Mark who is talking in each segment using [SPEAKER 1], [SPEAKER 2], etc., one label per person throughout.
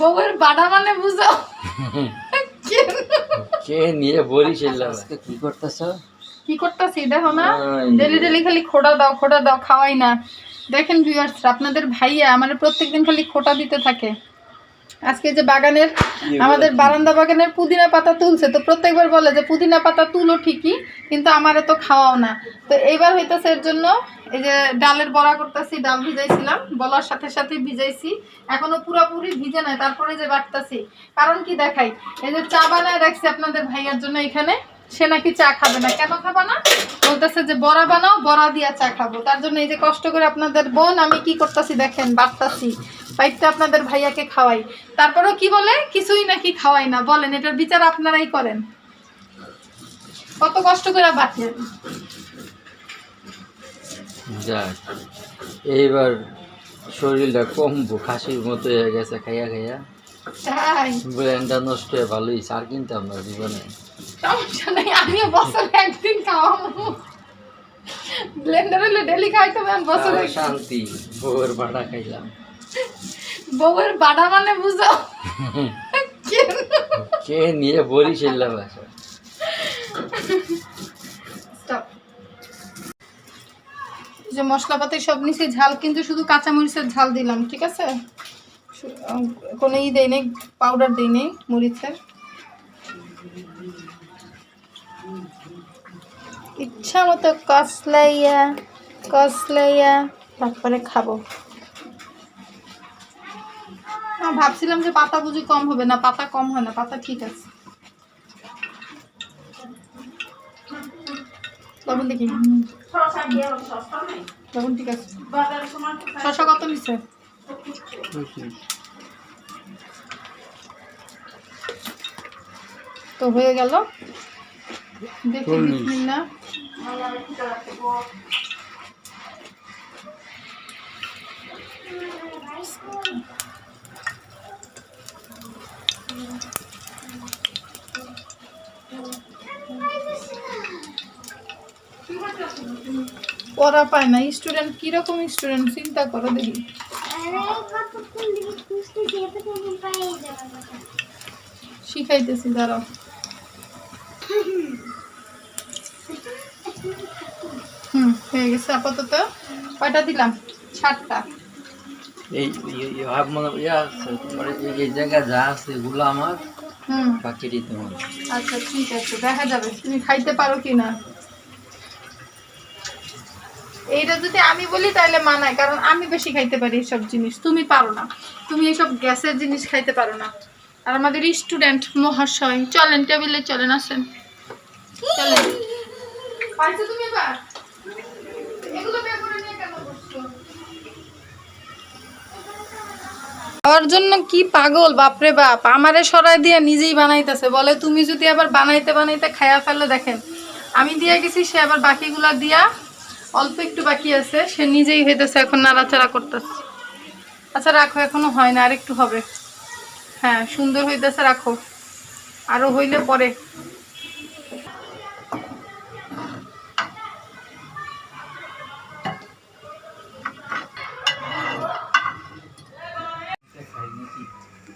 [SPEAKER 1] বউয়ের বাড়া মানে বুঝো
[SPEAKER 2] কে নিয়ে বলিস আজকে কি করতেছ?
[SPEAKER 1] কি করতেছি দেখো না, ডেলি ডেলি খালি খোটা দাও খাওয়াই না। দেখেন ভিউয়ার্স, আপনাদের ভাইয়া আমার প্রত্যেকদিন খালি খোটা দিতে থাকে। আজকে যে বাগানের আমাদের বারান্দা বাগানের পুদিনা পাতা তুলছে, তো প্রত্যেকবার বলে যে পুদিনা পাতা তুলো ঠিকই, কিন্তু আমারে তো খাওয়াও না। তো এইবার হইতেছে এর জন্য এই যে ডালের বড়া করতেছি। ডাল ভিজাইছিলাম, বলার সাথে সাথে ভিজাইছি, এখনো পুরোপুরি ভিজে নাই, তারপরে যে বাটতাছি। কারণ কি দেখাই, এই যে চা বানায় রাখছি আপনাদের ভাইয়ার জন্য এখানে। সে নাকি চা খাবে না। কেন খাবে না? বলতেছে যে বড়া বানাও, বড়া দিয়া চা খাবো। তার জন্য এই যে কষ্ট করে আপনাদের বোন আমি কি করতেছি দেখেন, বাটতাছি, বাইকটা আপনাদের ভাইয়াকে খাওয়াই। তারপরেও কি বলে, কিছুই নাকি খাওয়াই না। বলেন এটার বিচার আপনারাই করেন, কত কষ্ট করে বাটেন।
[SPEAKER 2] যাক, এইবার শরীরটা কমবো, খাসির মতো হয়ে গেছে খাইয়া খাইয়া।
[SPEAKER 1] তাই
[SPEAKER 2] ব্রেনটা নষ্ট হয়ে ভালোই সার কিনতাম না জীবনে।
[SPEAKER 1] সমস্যা নাই, আমিও বছরে একদিন খাওয়াবো। ব্লেন্ডার হলে ডেলি খাইতে হবে। বছরে
[SPEAKER 2] শান্তি, বউয়ের বাড়া খাইলাম।
[SPEAKER 1] বউয়ের বাড়া মানে বুঝো
[SPEAKER 2] কে নিয়ে বলিস বাসা।
[SPEAKER 1] যে মশলাপাতি সব নিছি, ঝাল কিন্তু শুধু কাঁচামরিচের ঝাল দিলাম, ঠিক আছে? কোনো ই দেই নেই, পাউডার দিই নেই মরিচের। ইচ্ছা মতো কসলাইয়া তারপরে খাবো। ভাবছিলাম যে পাতা বুঝি কম হবে, না পাতা কম হয় না, পাতা ঠিক আছে। লবণ দেখি, লবণ ঠিক আছে। শসা কত নিচ্ছে? তো হয়ে গেল, দেখি বিসমিল্লাহ। পড়া পায় না স্টুডেন্ট, কিরকম স্টুডেন্ট চিন্তা করো দেখি। শিখাইতেছি দাঁড়াও। হয়ে গেছে আপাতত। কয়টা দিলাম? 7টা।
[SPEAKER 2] এই জায়গা যা আছে এগুলো আমার, বাকিটি তোমার।
[SPEAKER 1] আচ্ছা ঠিক আছে, দেখা যাবে তুমি খাইতে পারো কিনা। এইটা যদি আমি বলি তাহলে মানায়, কারণ আমি বেশি খাইতে পারি এইসব জিনিস, তুমি পারো না। তুমি এইসব গ্যাসের জিনিস খাইতে পারো না। আর আমাদের স্টুডেন্ট মহাশয়, চলেন টেবিলে চলেন, আসেন চলেন। পাইছো তুমি এবার? এগুলো বের করে নিয়ে কেন বসছো? খাওয়ার জন্য কি পাগল, বাপরে বাপ। আমারে সরাই দিয়ে নিজেই বানাইতেছে, বলে তুমি যদি আবার বানাইতে বানাইতে খায়া ফেলে। দেখেন আমি দিয়ে গেছি, সে আবার বাকিগুলা দিয়া, অল্প একটু বাকি আছে, সে নিজেই হইতেছে এখন নাড়াচাড়া করতেছে। আচ্ছা রাখো, এখনো হয় না, আর একটু হবে। হ্যাঁ সুন্দর হইতেছে, রাখো, আরো হইলে পরে।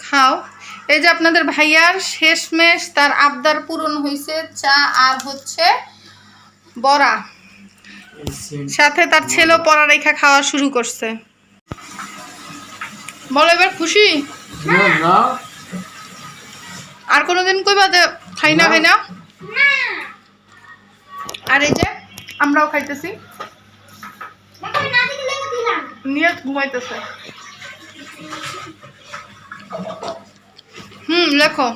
[SPEAKER 1] খাও। এই যে আপনাদের ভাইয়ার শেষমেশ তার আবদার পূরণ হয়েছে, চা আর হচ্ছে বড়া, সাথে তার ছেলেও পড়ালেখা খাওয়া শুরু করছে। বলো এবার খুশি? আর কোনোদিন কইবা যে খাই না? আর এই যে আমরাও খাইতেছি, নিয়ে ঘুমাইতেছে। লেখো।